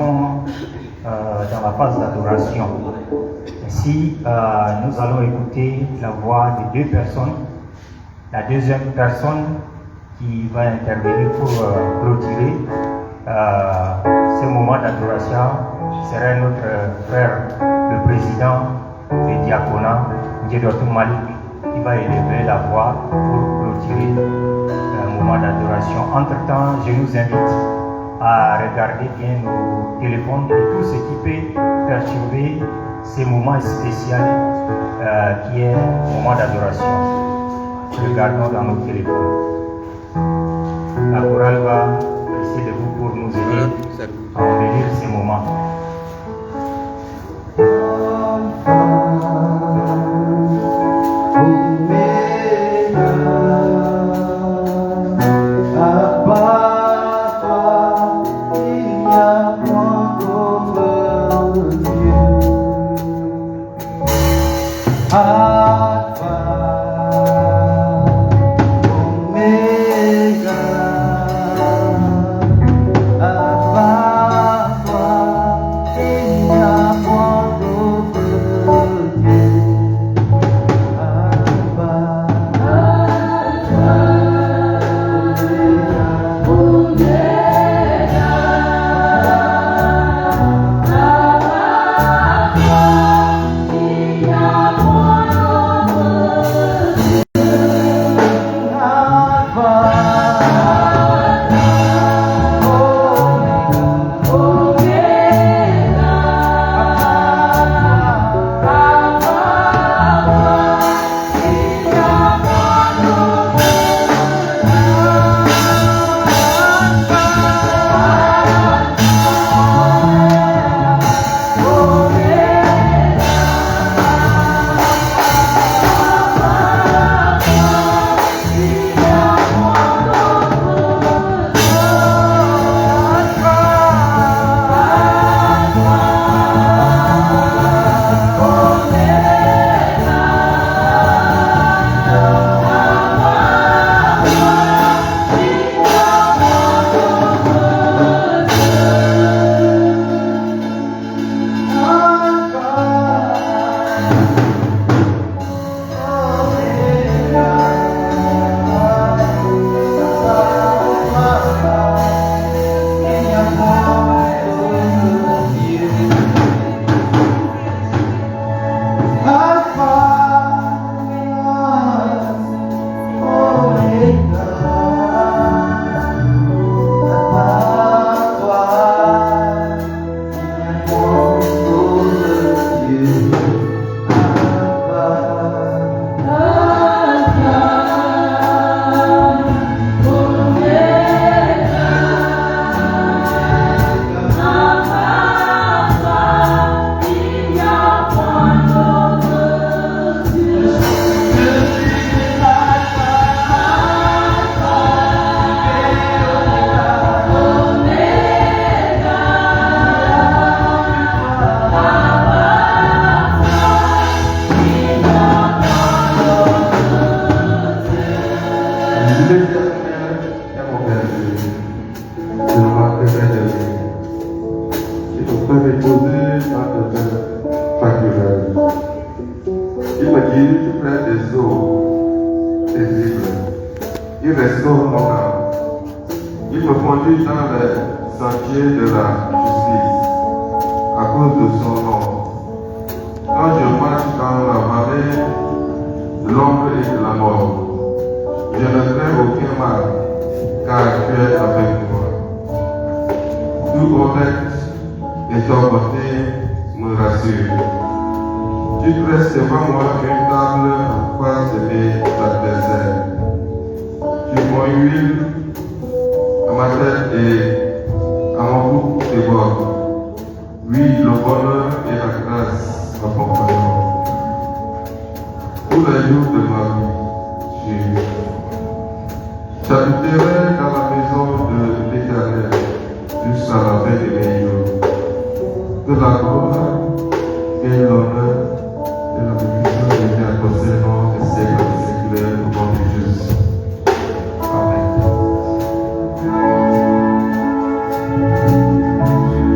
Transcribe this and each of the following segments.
entrons dans la phase d'adoration. Ainsi, nous allons écouter la voix de deux personnes. La deuxième personne qui va intervenir pour clôturer ce moment d'adoration sera notre frère, le président du diaconat, Djedotou Malik, qui va élever la voix pour clôturer un moment d'adoration. Entre-temps, je nous invite à regarder bien nos téléphones et tout ce qui peut perturber ce moment spécial qui est un moment d'adoration. Regardons dans nos téléphones. La chorale va essayer de vous pour nous aider à embellir ces moments.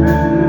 Amen.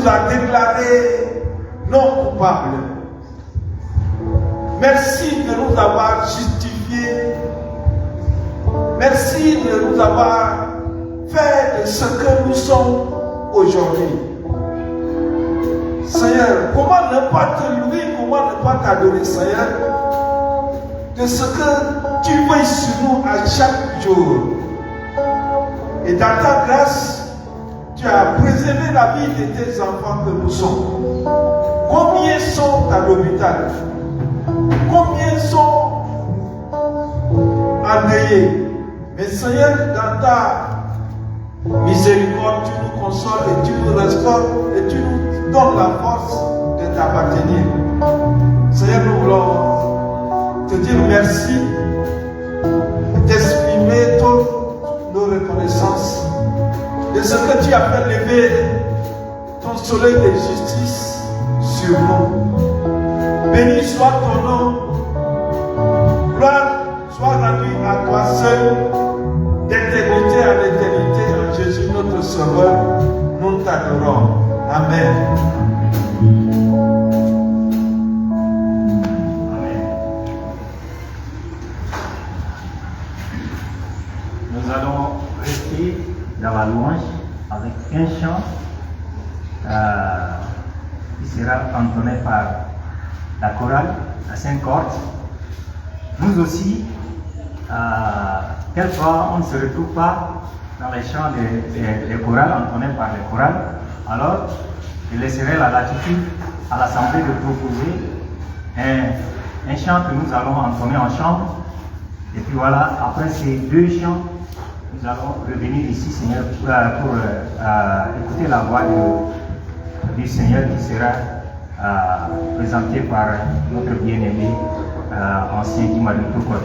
nous a déclarés non coupables. Merci de nous avoir justifiés. Merci de nous avoir fait de ce que nous sommes aujourd'hui. Seigneur, comment ne pas te louer, comment ne pas t'adorer, Seigneur, de ce que tu veilles sur nous à chaque jour. Et dans ta grâce, tu as préservé la vie de tes enfants que nous sommes. Combien sont à l'hôpital? Combien sont endeuillés? Mais Seigneur, dans ta miséricorde, tu nous consoles et tu nous restaures et tu nous donnes la force de t'appartenir. Seigneur, nous voulons te dire merci et t'exprimer toutes nos reconnaissances de ce que tu as fait lever ton soleil de justice sur nous. Béni soit ton nom. Gloire soit rendue à toi seul, d'éternité à l'éternité, en Jésus notre Sauveur. Nous t'adorons. Amen. Nous allons rester dans la louange avec un chant qui sera entonné par la chorale à 5 cordes. Nous aussi, quelquefois, on ne se retrouve pas dans les chants des chorales entonnés par les chorales. Alors, je laisserai la latitude à l'Assemblée de proposer un chant que nous allons entonner en chambre. Et puis voilà, après ces 2 chants, nous allons revenir ici, Seigneur, pour écouter la voix du Seigneur qui sera présentée par notre bien-aimé ancien Guy-Marie Tokod.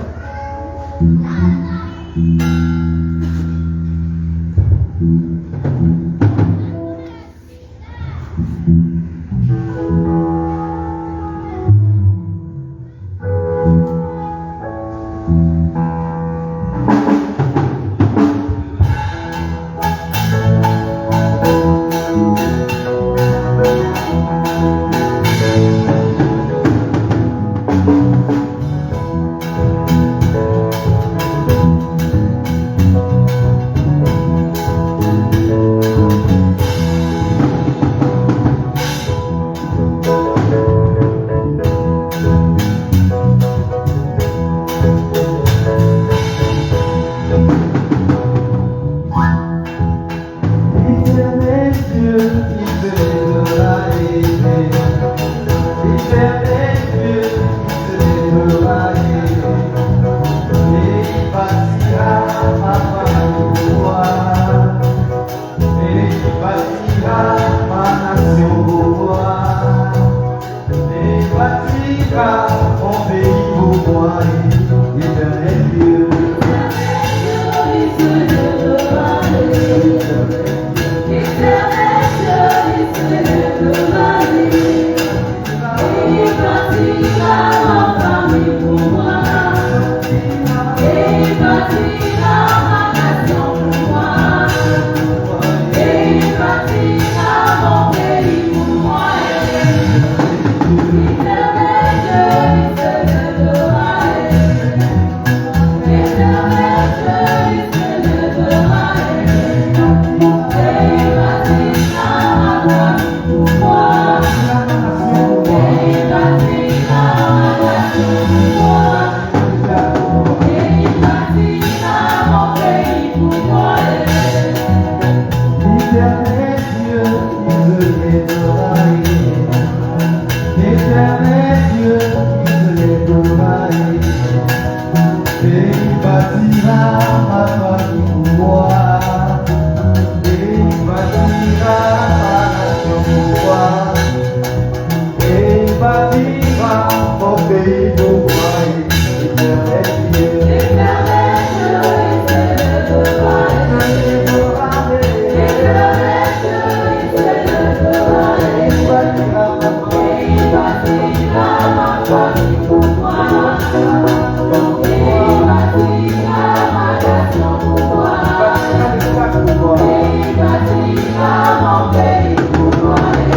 Mon pays pour moi.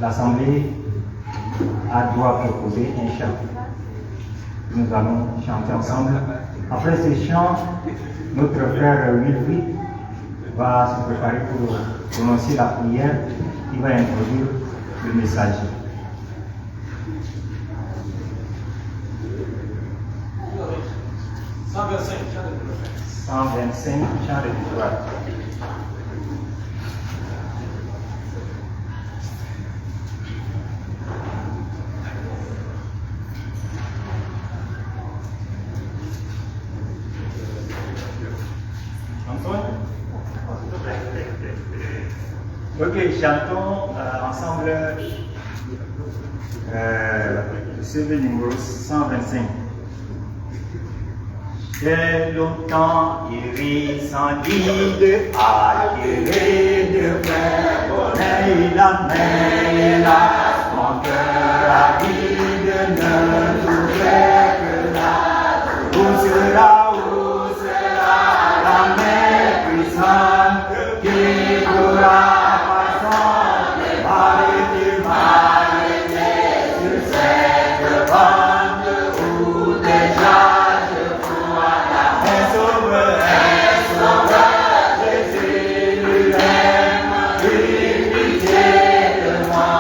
l'Assemblée doit proposer un chant. Nous allons chanter ensemble. Après ce chant, notre frère Wilfried va se préparer pour prononcer la prière qui va introduire le message. « 125, chant de victoire. » Ok, chantons ensemble le numéro 125. J'ai longtemps erré sans guide, attiré de mes bonnets, la main, hélas, mon cœur avide ne trouvait que là. Où sera la main puissante qui pourra Jésus lui-même, pitié de moi.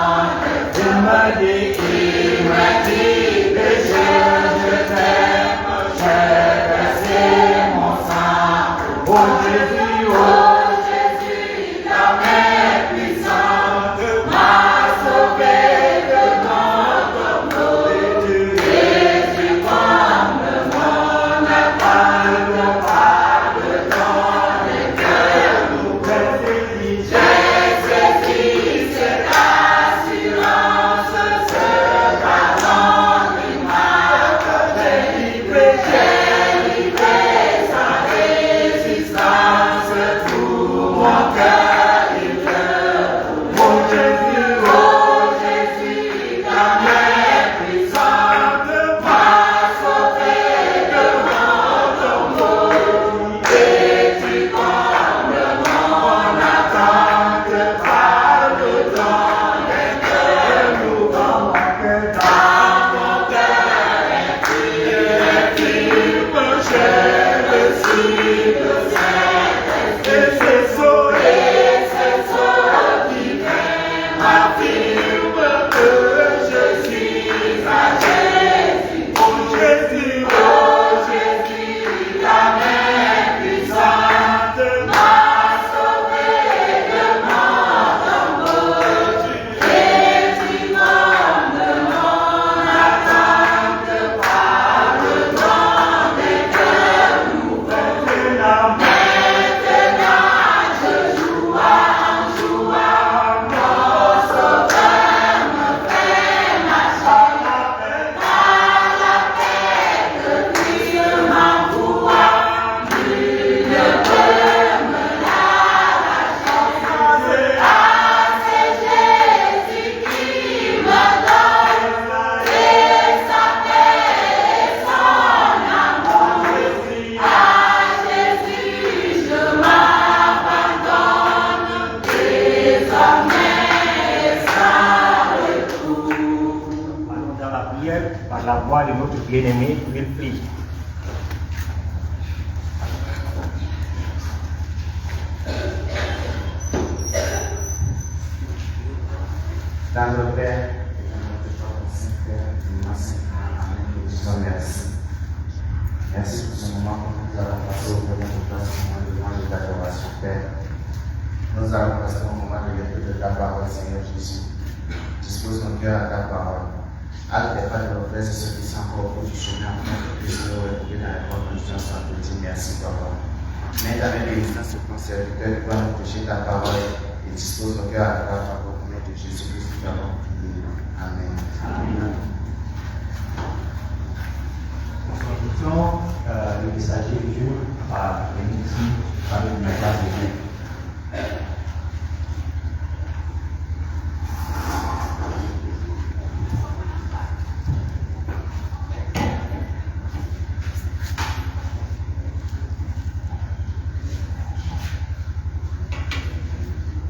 la voix de notre bien-aimé Wilfried. Dans le Père, merci. Merci pour ce moment que nous allons passer au premier moment de l'adoration, Père. Nous allons passer au moment de l'écoute de ta parole, Seigneur Jésus. Dispose nos cœurs à ta parole. Acte les pas de nos frères et ceux qui sont encore au bout du chemin, afin que nous puissions nous retrouver dans les bonnes conditions sans te dire merci, Papa. Mets ta main bénissante sur ton serviteur, qui va nous prêcher ta parole et dispose nos cœurs à ta parole. Au nom de Jésus-Christ, nous avons prié. Amen. Amen. Nous invitons le messager du jour à venir ici parler de la grâce de Dieu.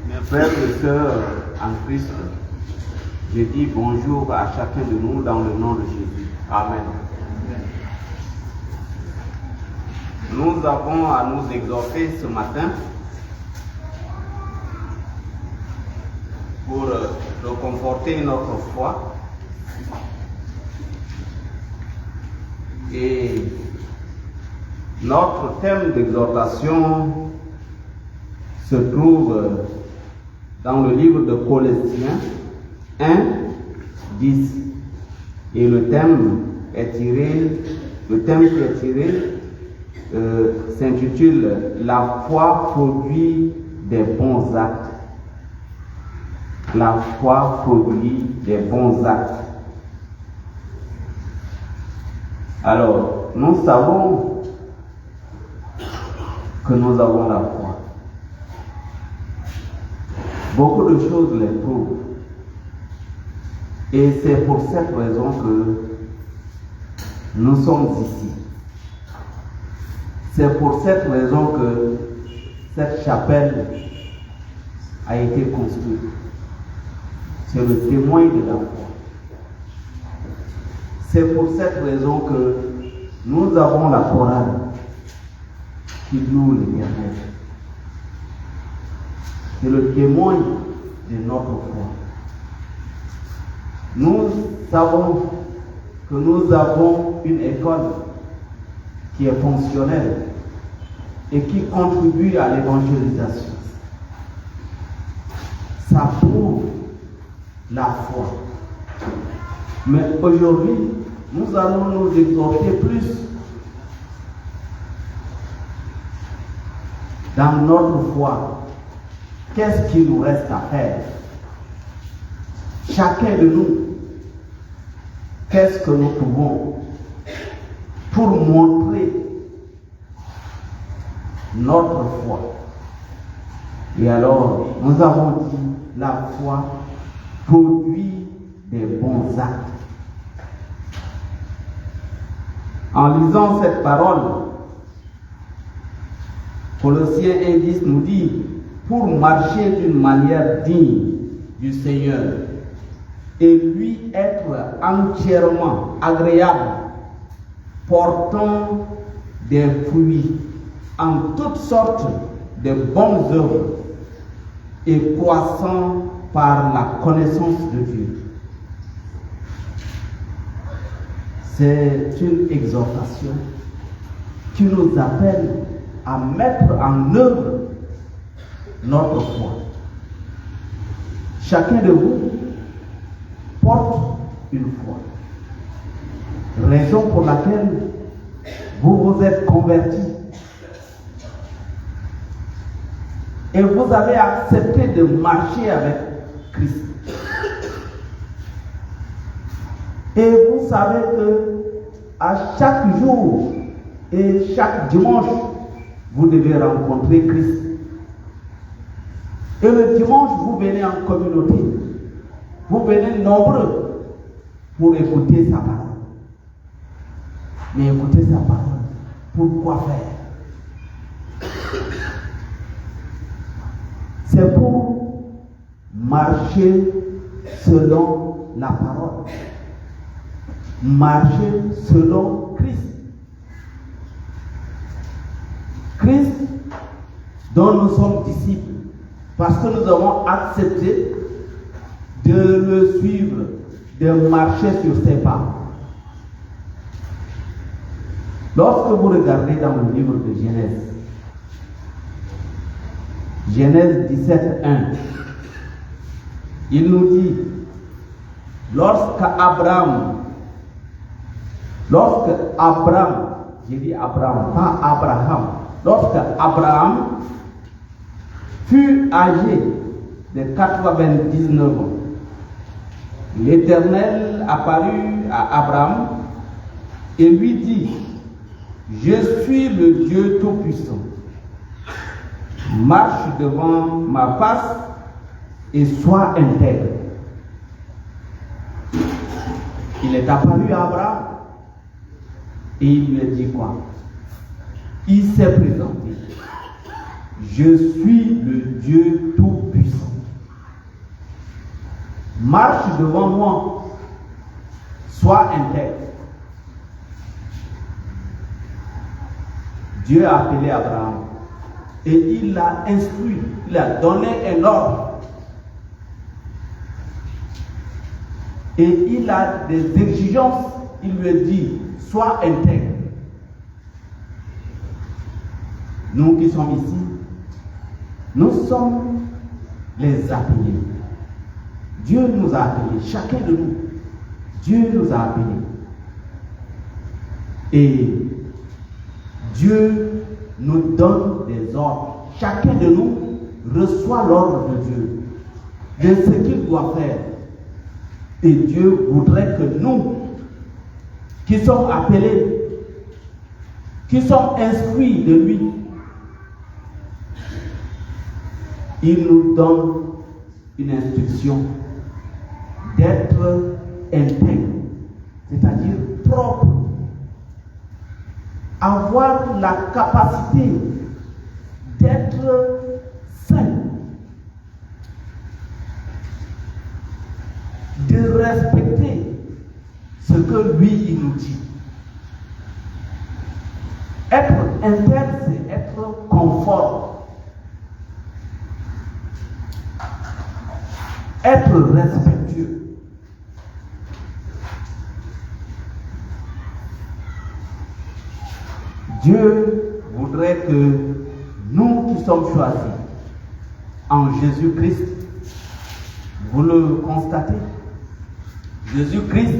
Mes frères et sœurs en Christ, je dis bonjour à chacun de nous dans le nom de Jésus. Amen. Nous avons à nous exhorter ce matin pour reconforter notre foi et notre thème d'exhortation se trouve dans le livre de Colossiens 1, 10 et le thème qui est tiré s'intitule « La foi produit des bons actes ». La foi produit des bons actes. Alors, nous savons que nous avons la foi. Beaucoup de choses les prouvent. Et c'est pour cette raison que nous sommes ici. C'est pour cette raison que cette chapelle a été construite. C'est le témoin de la foi. C'est pour cette raison que nous avons la chorale qui loue l'Éternel. C'est le témoin de notre foi. Nous savons que nous avons une école qui est fonctionnelle et qui contribue à l'évangélisation. Ça prouve la foi. Mais aujourd'hui, nous allons nous exhorter plus dans notre foi. Qu'est-ce qu'il nous reste à faire? Chacun de nous, qu'est-ce que nous pouvons pour montrer notre foi? Et alors, nous avons dit, la foi produit des bons actes. En lisant cette parole, Colossiens 1:10 nous dit, pour marcher d'une manière digne du Seigneur et lui être entièrement agréable, portant des fruits en toutes sortes de bonnes œuvres et croissant par la connaissance de Dieu. C'est une exhortation qui nous appelle à mettre en œuvre notre foi. Chacun de vous porte une foi. Raison pour laquelle vous vous êtes convertis. Et vous avez accepté de marcher avec Christ. Et vous savez que à chaque jour et chaque dimanche, vous devez rencontrer Christ. Et le dimanche, vous venez en communauté. Vous venez nombreux pour écouter sa parole. Mais écouter sa parole, pourquoi faire? C'est pour marcher selon la parole. marcher selon Christ. Christ dont nous sommes disciples parce que nous avons accepté de le suivre, de marcher sur ses pas. Lorsque vous regardez dans le livre de Genèse 17:1, il nous dit, lorsque Abraham, j'ai dit Abraham, pas Abraham, lorsque Abraham fut âgé de 99 ans, l'Éternel apparut à Abraham et lui dit, je suis le Dieu Tout-Puissant. Marche devant ma face et sois intègre. Il est apparu à Abraham et il lui a dit quoi? Il s'est présenté. Je suis le Dieu Tout-Puissant. Marche devant moi, sois intègre. Dieu a appelé Abraham et il l'a instruit, il a donné un ordre. Et il a des exigences, il lui a dit, sois intègre. Nous qui sommes ici, nous sommes les appelés. Dieu nous a appelés, chacun de nous. Dieu nous a appelés. Et Dieu nous donne des ordres. Chacun de nous reçoit l'ordre de Dieu, de ce qu'il doit faire. Et Dieu voudrait que nous, qui sommes appelés, qui sommes instruits de lui, il nous donne une instruction d'être intègre, c'est-à-dire propre. Avoir la capacité d'être saint, de respecter ce que lui il nous dit. Être intègre, c'est être conforme. Être respectueux. Dieu voudrait que nous qui sommes choisis en Jésus-Christ, vous le constatez, Jésus-Christ,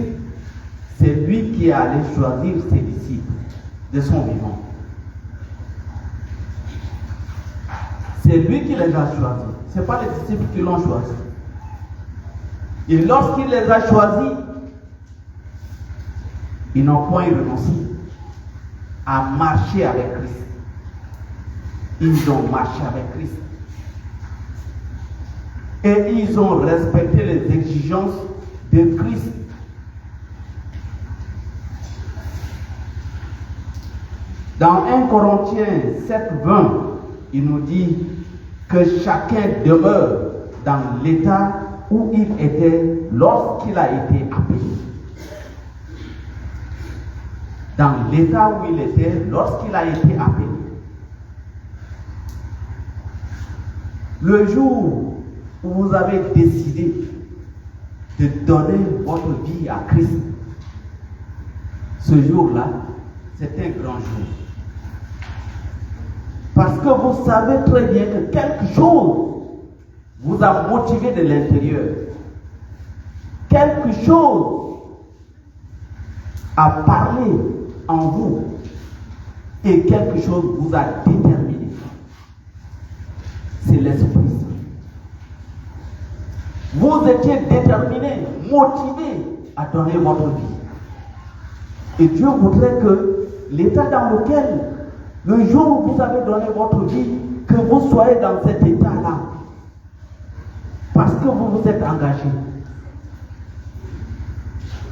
c'est lui qui est allé choisir ses disciples de son vivant. C'est lui qui les a choisis. Ce n'est pas les disciples qui l'ont choisi. Et lorsqu'il les a choisis, ils n'ont point renoncé à marcher avec Christ. Ils ont marché avec Christ. Et ils ont respecté les exigences de Christ. Dans 1 Corinthiens 7:20, il nous dit que chacun demeure dans l'état où il était lorsqu'il a été appelé. Dans l'état où il était lorsqu'il a été appelé. Le jour où vous avez décidé de donner votre vie à Christ, ce jour-là, c'est un grand jour. Parce que vous savez très bien que quelque chose vous a motivé de l'intérieur. Quelque chose a parlé en vous et quelque chose vous a déterminé. C'est l'Esprit Saint. Vous étiez déterminé, motivé à donner votre vie. Et Dieu voudrait que l'état dans lequel, le jour où vous avez donné votre vie, que vous soyez dans cet état-là. Parce que vous vous êtes engagé.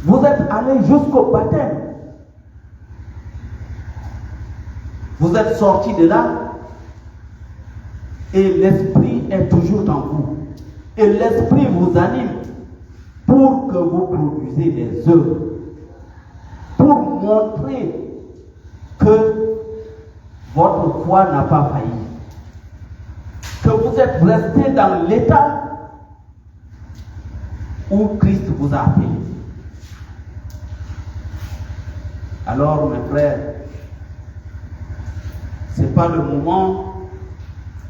Vous êtes allé jusqu'au baptême. Vous êtes sorti de là et l'Esprit est toujours en vous. Et l'Esprit vous anime pour que vous produisez des œuvres. constatez que votre foi n'a pas failli, que vous êtes resté dans l'état où Christ vous a appelé. Alors, mes frères, ce n'est pas le moment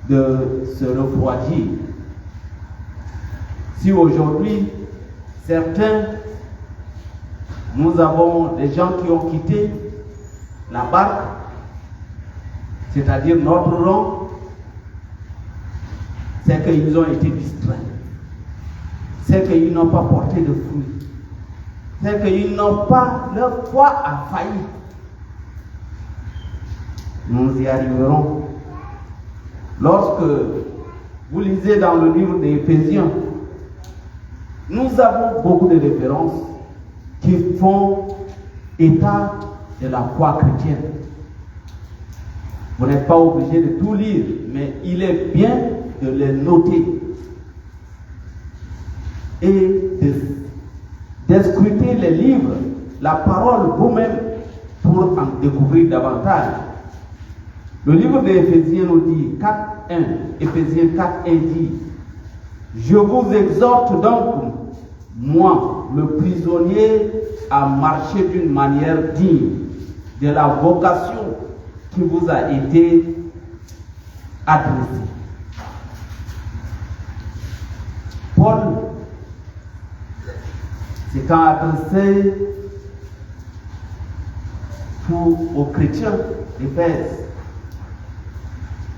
de se refroidir. Si aujourd'hui, certains, nous avons des gens qui ont quitté la barque, c'est-à-dire notre rang, c'est qu'ils ont été distraits, c'est qu'ils n'ont pas porté de fruits, c'est qu'ils n'ont pas, leur foi a failli. Nous y arriverons. Lorsque vous lisez dans le livre des Éphésiens, nous avons beaucoup de références qui font état de la foi chrétienne. Vous n'êtes pas obligé de tout lire, mais il est bien de les noter et d'escruter les livres, la parole vous-même, pour en découvrir davantage. Le livre des Éphésiens nous dit 4.1, Éphésiens 4.1 dit: je vous exhorte donc, moi, le prisonnier, à marcher d'une manière digne de la vocation qui vous a été adressée. Paul s'est quand adressé aux chrétiens d'Éphèse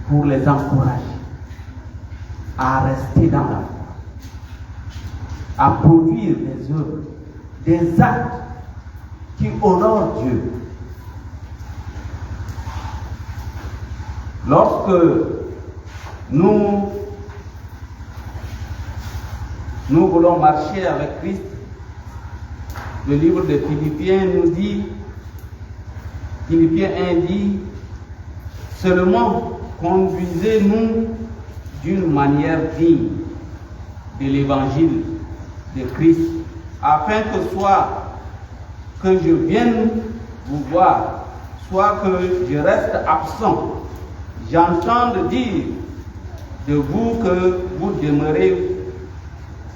pour les encourager à rester dans la foi, à produire des œuvres, des actes qui honorent Dieu. Lorsque nous voulons marcher avec Christ, le livre de Philippiens nous dit, Philippiens 1 dit, seulement conduisez-nous d'une manière digne de l'évangile de Christ, afin que soit que je vienne vous voir, soit que je reste absent, j'entende dire de vous que vous demeurez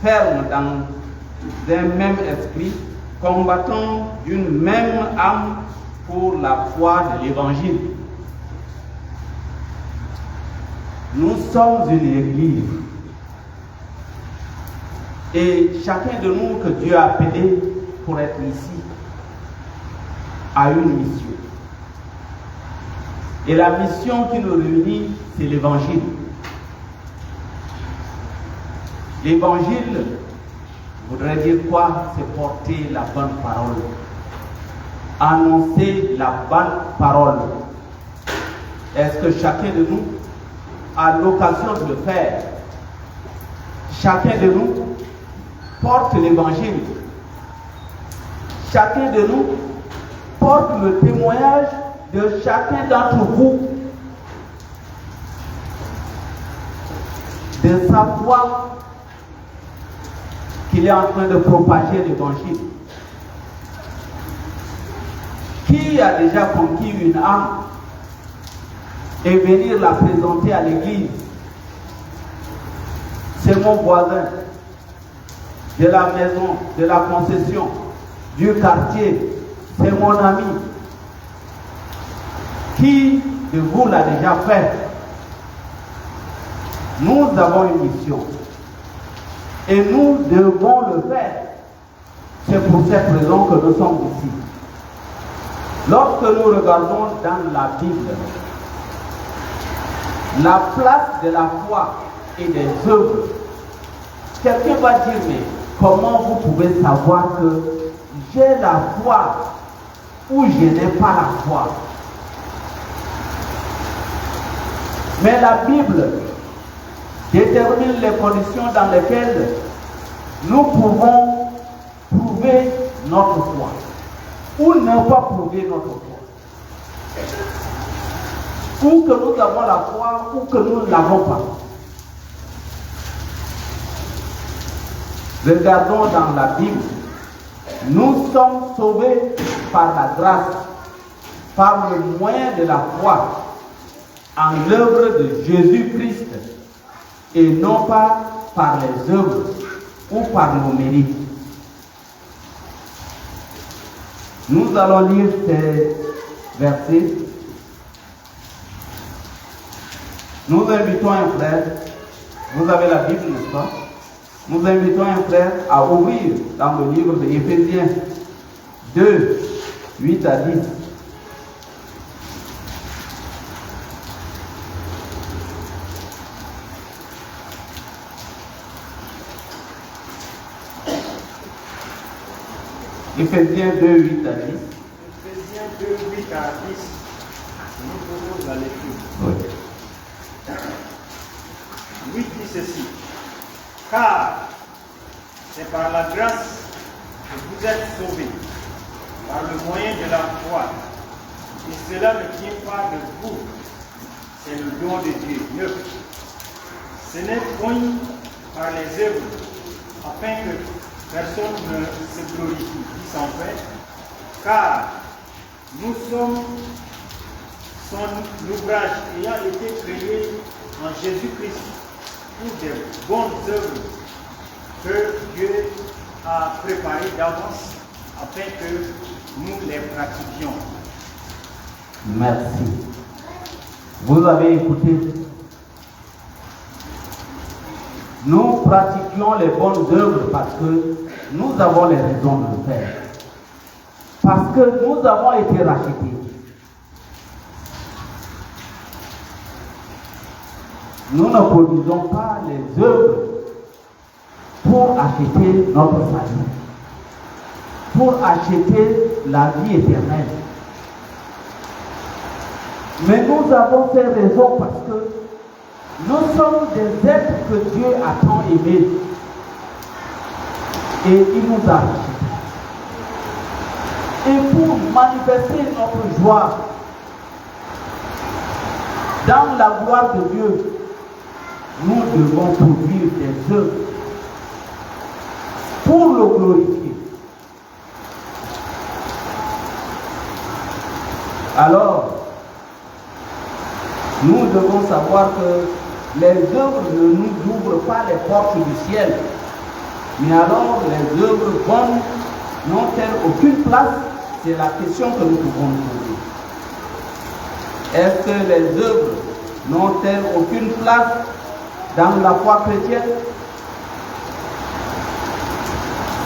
ferme dans un même esprit, combattant d'une même âme pour la foi de l'évangile. Nous sommes une église et chacun de nous que Dieu a appelé pour être ici a une mission. Et la mission qui nous réunit, c'est l'évangile. L'évangile voudrait dire quoi? C'est porter la bonne parole. Annoncer la bonne parole. Est-ce que chacun de nous a l'occasion de le faire? Chacun de nous porte l'évangile. Chacun de nous porte le témoignage de chacun d'entre vous, de sa foi qu'il est en train de propager l'évangile. Qui a déjà conquis une âme et venir la présenter à l'église? C'est mon voisin, de la maison, de la concession, du quartier, c'est mon ami. Qui de vous l'a déjà fait? Nous avons une mission et nous devons le faire. C'est pour cette raison que nous sommes ici. Lorsque nous regardons dans la Bible la place de la foi et des œuvres, quelqu'un va dire: mais comment vous pouvez savoir que j'ai la foi ou je n'ai pas la foi? Mais la Bible détermine les conditions dans lesquelles nous pouvons prouver notre foi ou ne pas prouver notre foi. Ou que nous avons la foi ou que nous ne l'avons pas. Regardons dans la Bible. Nous sommes sauvés par la grâce par le moyen de la foi en l'œuvre de Jésus-Christ et non pas par les œuvres ou par nos mérites. Nous allons lire ces versets. Nous invitons un frère, vous avez la Bible, n'est-ce pas? Nous invitons un frère à ouvrir dans le livre de Éphésiens 2, 8 à 10. Éphésiens 2, 8 à 10. Éphésiens 2, 8 à 10. Nous pouvons la lecture. Oui. 8 dit ceci. Car c'est par la grâce que vous êtes sauvés, par le moyen de la foi. Et cela ne vient pas de vous, c'est le don de Dieu. 9. Ce n'est point par les œuvres, afin que personne ne se glorifie. 10 enfin. Car nous sommes son ouvrage ayant été créé en Jésus-Christ pour des bonnes œuvres que Dieu a préparées d'avance afin que nous les pratiquions. Merci. Vous avez écouté. Nous pratiquions les bonnes œuvres parce que nous avons les raisons de le faire. Parce que nous avons été rachetés. Nous ne produisons pas les œuvres pour acheter notre salut, pour acheter la vie éternelle. Mais nous avons ces raisons parce que nous sommes des êtres que Dieu a tant aimés et il nous a rachetés. Et pour manifester notre joie dans la gloire de Dieu, nous devons produire des œuvres pour le glorifier. Alors, nous devons savoir que les œuvres ne nous ouvrent pas les portes du ciel. Mais alors, les œuvres bonnes n'ont-elles aucune place? C'est la question que nous pouvons nous poser. Est-ce que les œuvres n'ont-elles aucune place dans la foi chrétienne?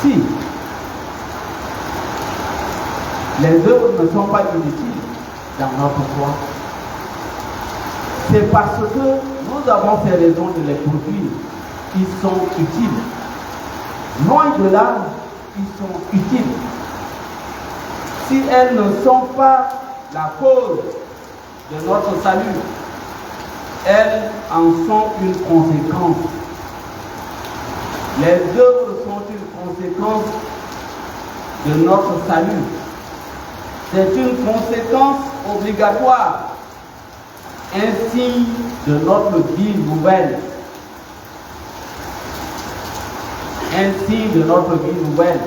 Si. Les œuvres ne sont pas inutiles dans notre foi. C'est parce que nous avons ces raisons de les produire qui sont utiles. Loin de là, ils sont utiles. Si elles ne sont pas la cause de notre salut, elles en sont une conséquence. Les œuvres sont une conséquence de notre salut. C'est une conséquence obligatoire, un signe de notre vie nouvelle. Un signe de notre vie nouvelle.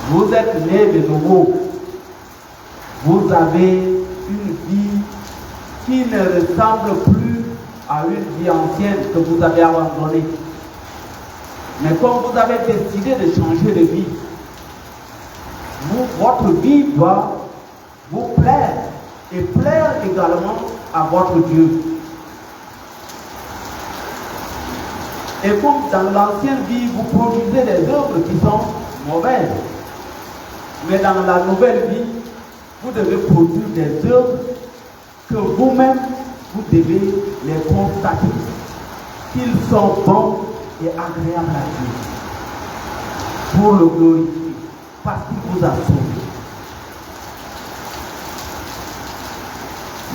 Vous êtes nés de nouveau. Vous avez une vie qui ne ressemble plus à une vie ancienne que vous avez abandonnée. Mais comme vous avez décidé de changer de vie, votre vie doit vous plaire et plaire également à votre Dieu. Et comme dans l'ancienne vie, vous produisez des œuvres qui sont mauvaises, mais dans la nouvelle vie, vous devez produire des œuvres que vous-même, vous devez les constater, qu'ils sont bons et agréables à Dieu, pour le glorifier, parce qu'il vous a sauvé.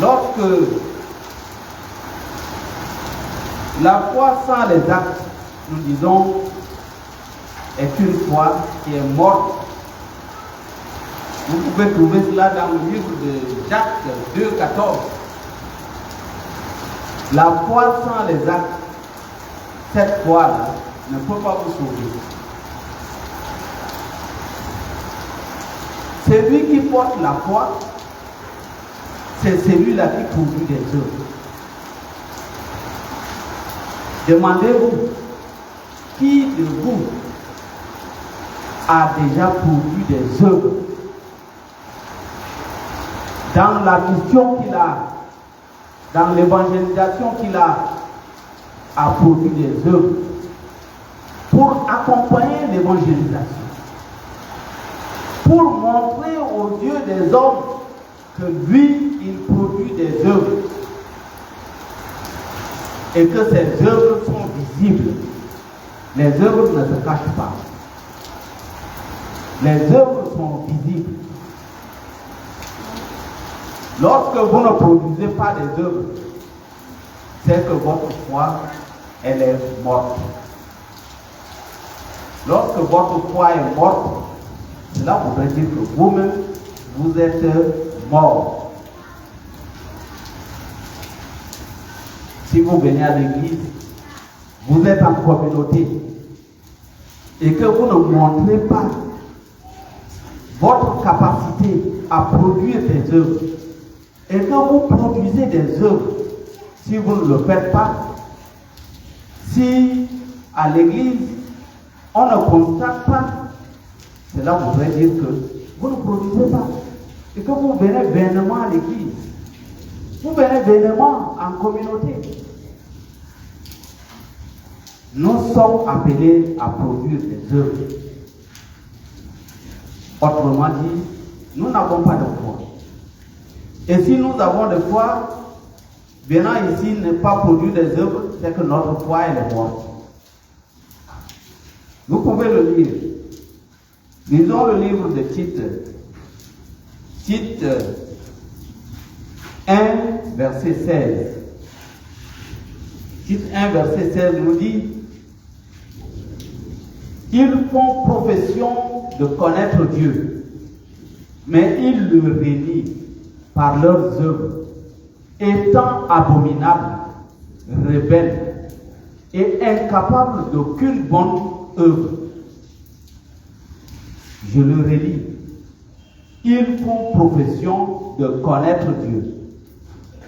Lorsque la foi sans les actes, nous disons, est une foi qui est morte. Vous pouvez trouver cela dans le livre de Jacques 2, 14. La foi sans les actes, cette foi-là, ne peut pas vous sauver. Celui qui porte la foi, c'est celui-là qui produit des œuvres. Demandez-vous, qui de vous a déjà produit des œuvres dans la mission qu'il a, dans l'évangélisation qu'il a produit des œuvres pour accompagner l'évangélisation, pour montrer aux yeux des hommes que lui, il produit des œuvres et que ces œuvres sont visibles. Les œuvres ne se cachent pas. Les œuvres sont visibles. Lorsque vous ne produisez pas des œuvres, c'est que votre foi, elle est morte. Lorsque votre foi est morte, cela voudrait dire que vous-même, vous êtes mort. Si vous venez à l'église, vous êtes en communauté et que vous ne montrez pas votre capacité à produire des œuvres et que vous produisez des œuvres, si vous ne le faites pas, si à l'église on ne constate pas, cela voudrait dire que vous ne produisez pas et que vous venez vainement à l'église, vous venez vainement en communauté. Nous sommes appelés à produire des œuvres. Autrement dit, nous n'avons pas de foi. Et si nous avons de foi, venant ici ne pas produire des œuvres, c'est que notre foi elle est morte. Vous pouvez le lire. Lisons le livre de Tite. Tite 1, verset 16. Tite 1, verset 16 nous dit: ils font profession de connaître Dieu, mais ils le renient par leurs œuvres, étant abominables, rebelles et incapables d'aucune bonne œuvre. Je le relis. Ils font profession de connaître Dieu,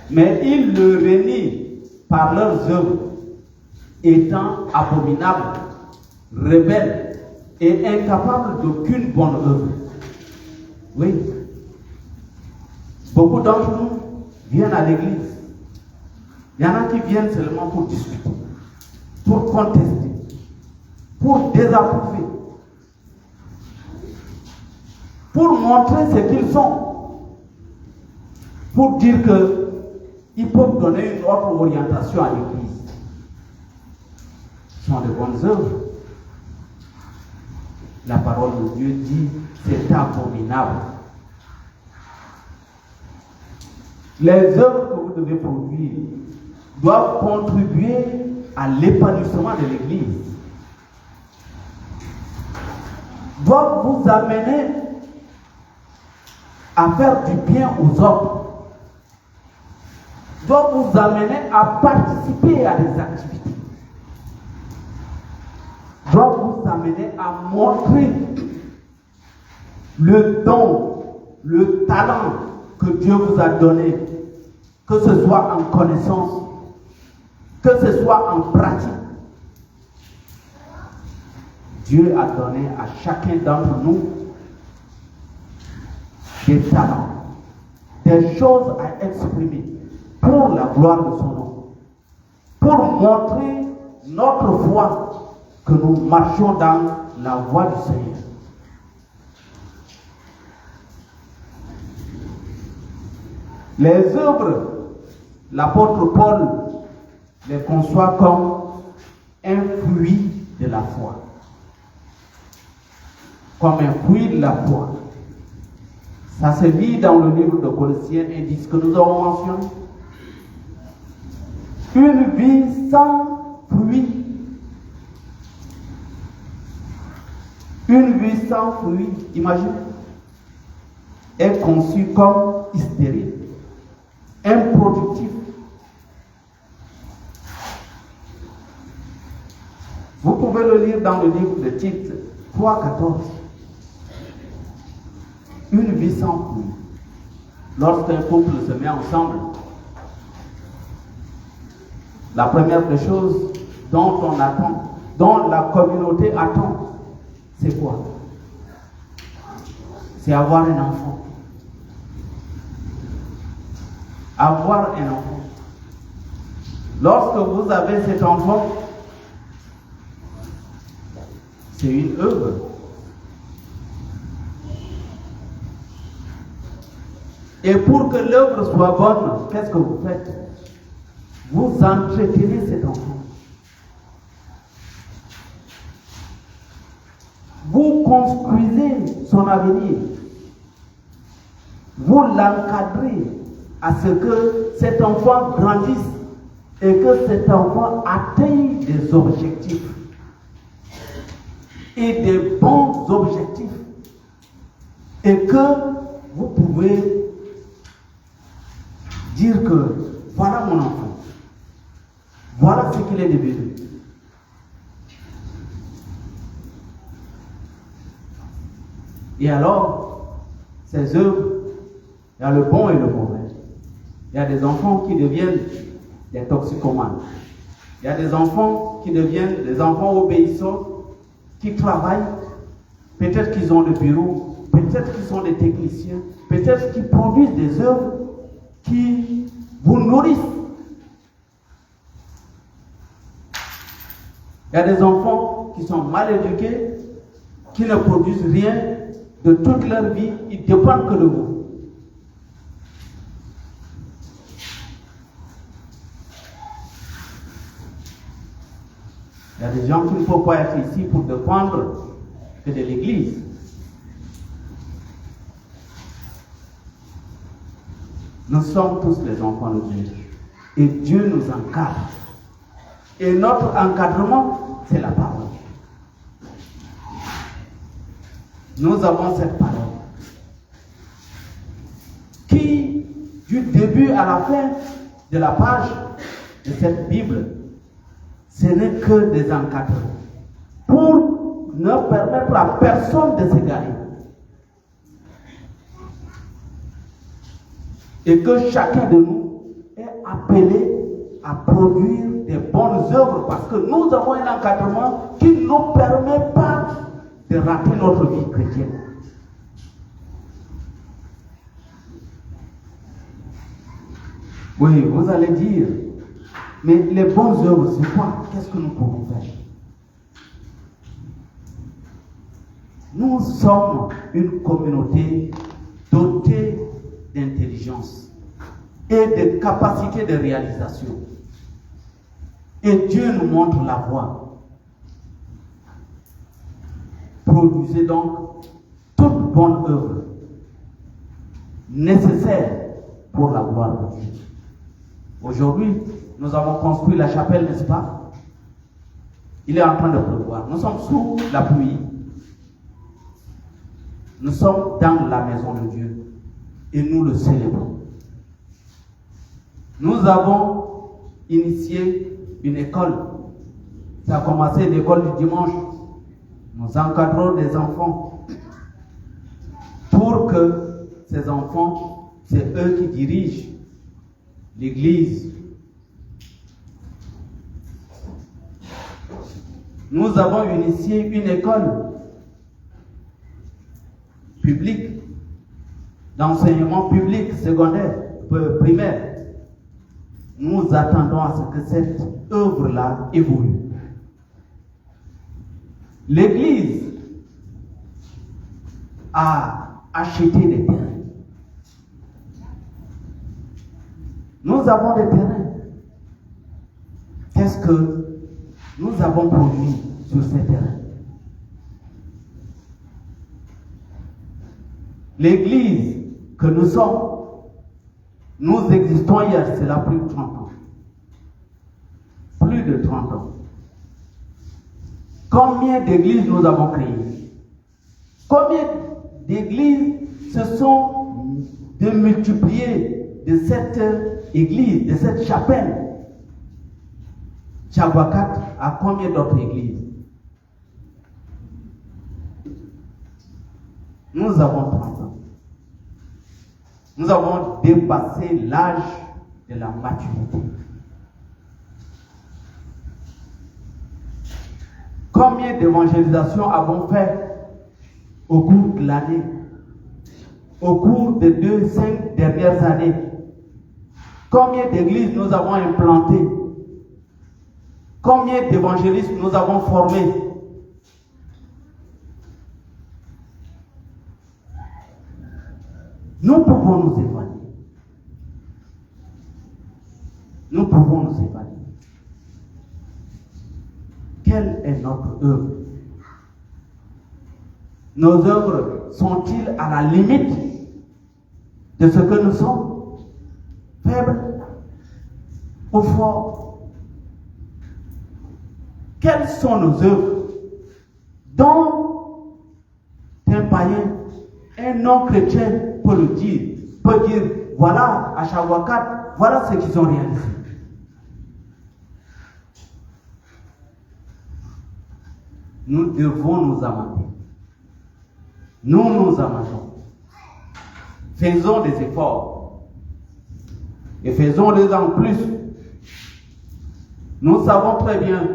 mais ils le renient par leurs œuvres, étant abominables, rebelles et incapables d'aucune bonne œuvre. Oui. Beaucoup d'entre nous viennent à l'église. Il y en a qui viennent seulement pour discuter, pour contester, pour désapprouver, pour montrer ce qu'ils sont, pour dire qu'ils peuvent donner une autre orientation à l'église. Ce sont de bonnes œuvres. La parole de Dieu dit c'est abominable. Les œuvres que vous devez produire doivent contribuer à l'épanouissement de l'Église, doivent vous amener à faire du bien aux hommes, doivent vous amener à participer à des activités, doivent vous amener à montrer le don, le talent que Dieu vous a donné, que ce soit en connaissance, que ce soit en pratique. Dieu a donné à chacun d'entre nous des talents, des choses à exprimer pour la gloire de son nom, pour montrer notre foi, que nous marchions dans la voie du Seigneur. Les œuvres, l'apôtre Paul les conçoit comme un fruit de la foi. Comme un fruit de la foi. Ça se lit dans le livre de Colossiens, indice que nous avons mentionné. Une vie sans fruit. Une vie sans fruit, imaginez, est conçue comme stérile, improductive. Vous pouvez le lire dans le livre de Tite 3,14. une vie sans couple, lorsqu'un couple se met ensemble, la première des choses dont on attend, dont la communauté attend, c'est quoi? C'est avoir un enfant. Avoir un enfant. Lorsque vous avez cet enfant, c'est une œuvre. Et pour que l'œuvre soit bonne, qu'est-ce que vous faites? Vous entretenez cet enfant. Vous construisez son avenir. Vous l'encadrez à ce que cet enfant grandisse et que cet enfant atteigne des objectifs. Et des bons objectifs. Et que vous pouvez dire que voilà mon enfant. Voilà ce qu'il est devenu. Et alors, ces œuvres, il y a le bon et le mauvais. Il y a des enfants qui deviennent des toxicomanes. Il y a des enfants qui deviennent des enfants obéissants, qui travaillent. Peut-être qu'ils ont le bureau, peut-être qu'ils sont des techniciens, peut-être qu'ils produisent des œuvres qui vous nourrissent. Il y a des enfants qui sont mal éduqués, qui ne produisent rien de toute leur vie, ils dépendent que de vous. Il y a des gens qui ne faut pas être ici pour dépendre que de l'Église. Nous sommes tous les enfants de Dieu. Et Dieu nous encadre. Et notre encadrement, c'est la parole. Nous avons cette parole qui, du début à la fin de la page de cette Bible, ce n'est que des encadrements pour ne permettre à personne de s'égarer. Et que chacun de nous est appelé à produire des bonnes œuvres parce que nous avons un encadrement qui ne nous permet pas de rater notre vie chrétienne. Oui, vous allez dire, mais les bonnes œuvres, c'est quoi? Qu'est-ce que nous pouvons faire? Nous sommes une communauté dotée d'intelligence et de capacité de réalisation. Et Dieu nous montre la voie. Produisez donc toute bonne œuvre nécessaire pour la gloire de Dieu. Aujourd'hui, nous avons construit la chapelle, n'est-ce pas? Il est en train de pleuvoir. Nous sommes sous la pluie. Nous sommes dans la maison de Dieu et nous le célébrons. Nous avons initié une école. Ça a commencé l'école du dimanche. Nous encadrons des enfants pour que ces enfants, c'est eux qui dirigent l'église. Nous avons initié une école publique, d'enseignement public, secondaire, primaire. Nous attendons à ce que cette œuvre-là évolue. L'Église a acheté des terrains. Nous avons des terrains. Qu'est-ce que nous avons produit sur ces terrains? L'Église que nous sommes, nous existons il y a cela plus de 30 ans. Plus de 30 ans. Combien d'églises nous avons créées? Combien d'églises se sont démultipliées de cette église, de cette chapelle? Chabakat a combien d'autres églises? Nous avons 30 ans. Nous avons dépassé l'âge de la maturité. Combien d'évangélisations avons fait au cours de l'année, au cours des 2-5 dernières années? Combien d'églises nous avons implantées? Combien d'évangélistes nous avons formés? Nous pouvons nous évaluer. Nous pouvons nous évaluer. Quelle est notre œuvre? Nos œuvres sont-ils à la limite de ce que nous sommes? Faibles ou forts? Quelles sont nos œuvres dont un païen, un non-chrétien peut dire, voilà, à Shawakat, voilà ce qu'ils ont réalisé. Nous devons nous amender. Nous nous amendons. Faisons des efforts. Et faisons-les en plus. Nous savons très bien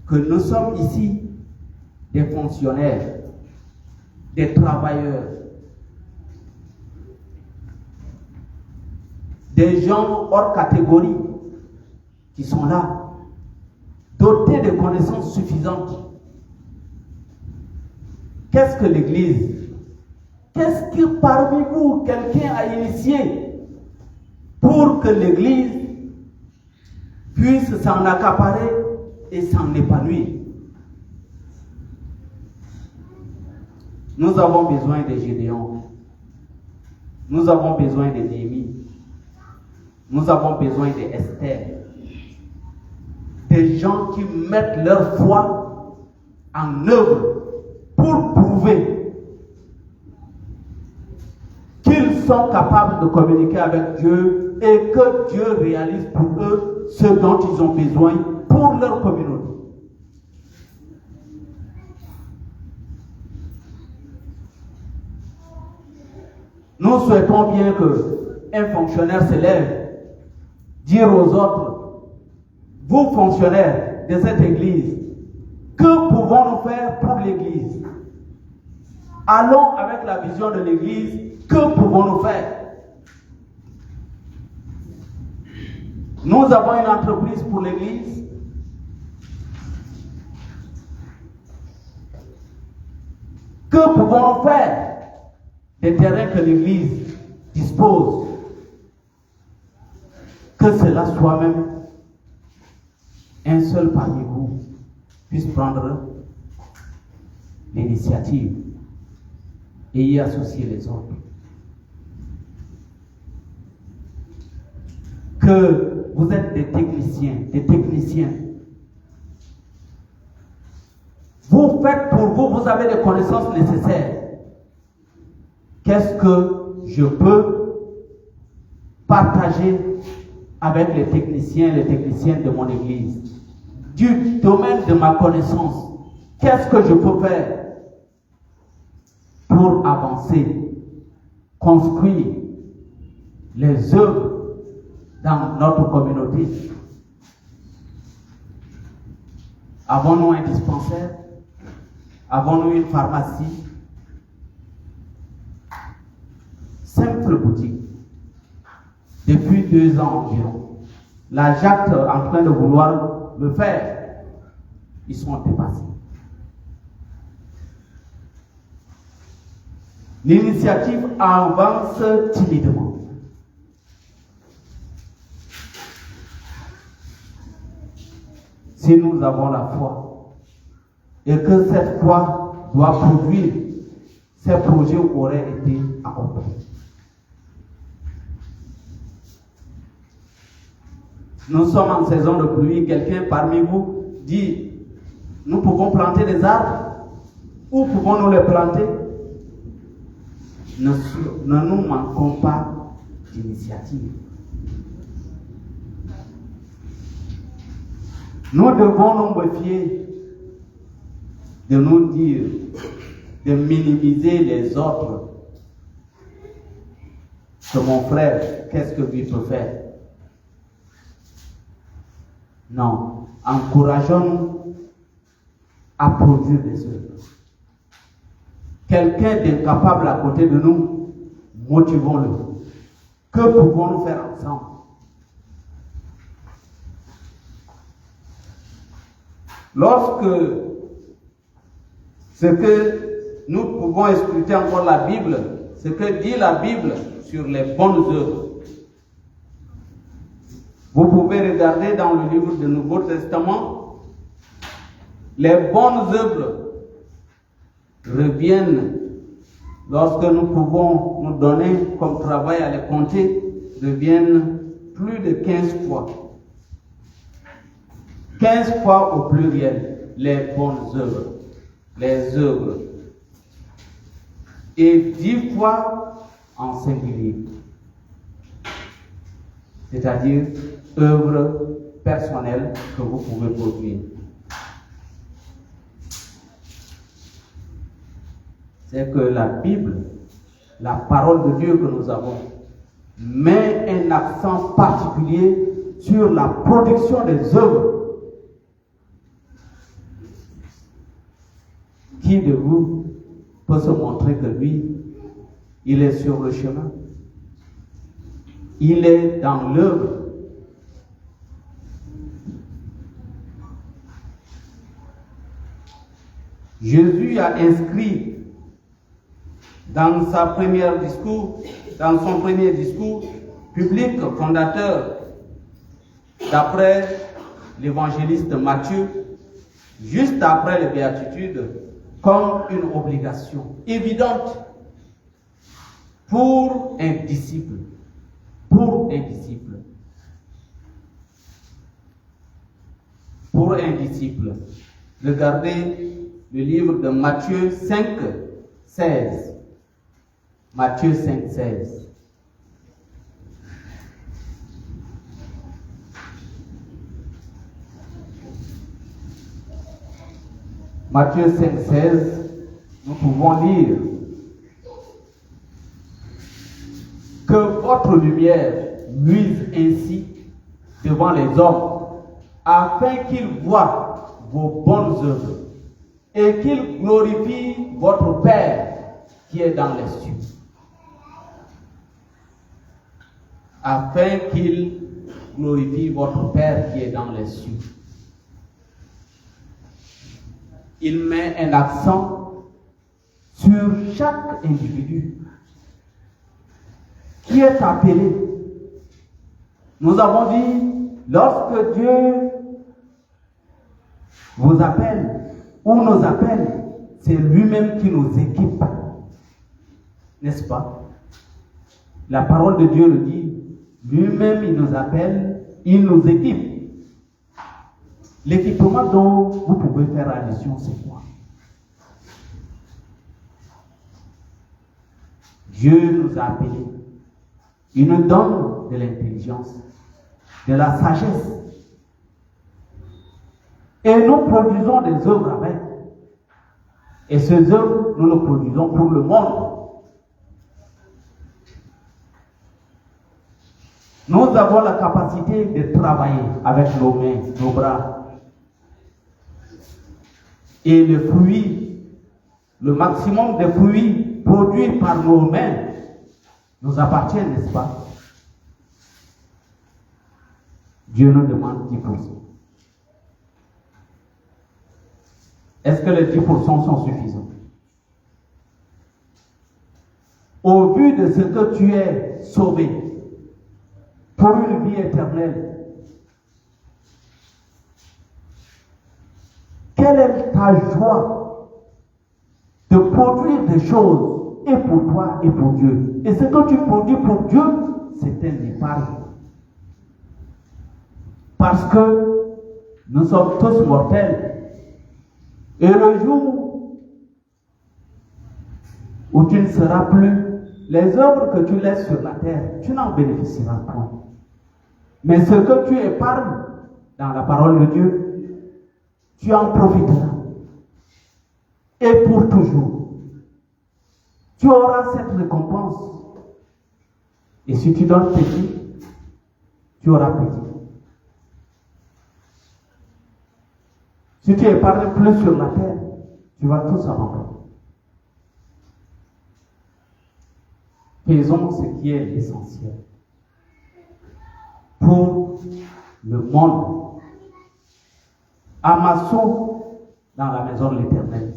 que nous sommes ici des fonctionnaires, des travailleurs, des gens hors catégorie qui sont là, dotés de connaissances suffisantes. Qu'est-ce que l'Église? Qu'est-ce que parmi vous quelqu'un a initié pour que l'Église puisse s'en accaparer et s'en épanouir? Nous avons besoin de Gédéon. Nous avons besoin de Néhémie. Nous avons besoin d'Esther. Des gens qui mettent leur foi en œuvre pour prouver qu'ils sont capables de communiquer avec Dieu et que Dieu réalise pour eux ce dont ils ont besoin pour leur communauté. Nous souhaitons bien qu'un fonctionnaire se lève, dire aux autres, vous fonctionnaires de cette église, que pouvons-nous faire pour l'église? Allons avec la vision de l'église, que pouvons-nous faire? Nous avons une entreprise pour l'église. Que pouvons-nous faire des terrains que l'église dispose? Que cela soit même un seul parmi vous puisse prendre l'initiative et y associer les autres. Que vous êtes des techniciens. Vous faites pour vous, vous avez les connaissances nécessaires. Qu'est-ce que je peux partager avec les techniciens et les techniciennes de mon église? Du domaine de ma connaissance, qu'est-ce que je peux faire pour avancer, construire les œuvres dans notre communauté? Avons-nous un dispensaire? Avons-nous une pharmacie? Simple boutique. Depuis 2 ans environ, la Jacques en train de vouloir le faire, ils sont dépassés. L'initiative avance timidement. Si nous avons la foi et que cette foi doit produire, ces projets auraient été accomplis. Nous sommes en saison de pluie. Quelqu'un parmi vous dit, nous pouvons planter des arbres. Où pouvons-nous les planter? Ne nous manquons pas d'initiative. Nous devons nous méfier de nous dire, de minimiser les autres que mon frère, qu'est-ce que lui peut faire? Non, encourageons-nous à produire des œuvres. Quelqu'un d'incapable à côté de nous, motivons-le. Que pouvons-nous faire ensemble? Lorsque ce que nous pouvons expliquer encore la Bible, ce que dit la Bible sur les bonnes œuvres, vous pouvez regarder dans le livre du Nouveau Testament, les bonnes œuvres reviennent, lorsque nous pouvons nous donner comme travail à les compter, reviennent plus de 15 fois. 15 fois au pluriel, les bonnes œuvres, les œuvres. Et 10 fois en singulier. C'est-à-dire œuvres personnelles que vous pouvez produire. C'est que la Bible, la parole de Dieu que nous avons, met un accent particulier sur la production des œuvres. Qui de vous peut se montrer que lui, il est sur le chemin? Il est dans l'œuvre. Jésus a inscrit dans son premier discours public fondateur, d'après l'évangéliste Matthieu, juste après les béatitudes, comme une obligation évidente pour un disciple. Pour un disciple. Pour un disciple. Regardez le livre de Matthieu 5, 16. Matthieu 5, 16. Matthieu 5, 16, nous pouvons lire que votre lumière luise ainsi devant les hommes, afin qu'ils voient vos bonnes œuvres et qu'ils glorifient votre Père qui est dans les cieux. Afin qu'ils glorifient votre Père qui est dans les cieux. Il met un accent sur chaque individu qui est appelé. Nous avons dit, lorsque Dieu vous appelle ou nous appelle, c'est lui-même qui nous équipe. N'est-ce pas? La parole de Dieu le dit, lui-même il nous appelle, il nous équipe. L'équipement dont vous pouvez faire allusion, c'est quoi? Dieu nous a appelés. Il nous donne de l'intelligence, de la sagesse. Et nous produisons des œuvres avec. Et ces œuvres, nous les produisons pour le monde. Nous avons la capacité de travailler avec nos mains, nos bras. Et le fruit, le maximum de fruits produits par nos mains nous appartient, n'est-ce pas? Dieu nous demande 10%. Est-ce que les 10% sont suffisants? Au vu de ce que tu es sauvé pour une vie éternelle, quelle est ta joie de produire des choses et pour toi et pour Dieu? Et ce que tu produis pour Dieu, c'est un épargne. Parce que nous sommes tous mortels. Et le jour où tu ne seras plus, les œuvres que tu laisses sur la terre, tu n'en bénéficieras pas. Mais ce que tu épargnes dans la parole de Dieu, tu en profiteras. Et pour toujours. Tu auras cette récompense. Et si tu donnes petit, tu auras petit. Si tu épargnes plus sur la terre, tu vas tous abandonner. Faisons ce qui est l'essentiel pour le monde. Amassons dans la maison de l'Éternel.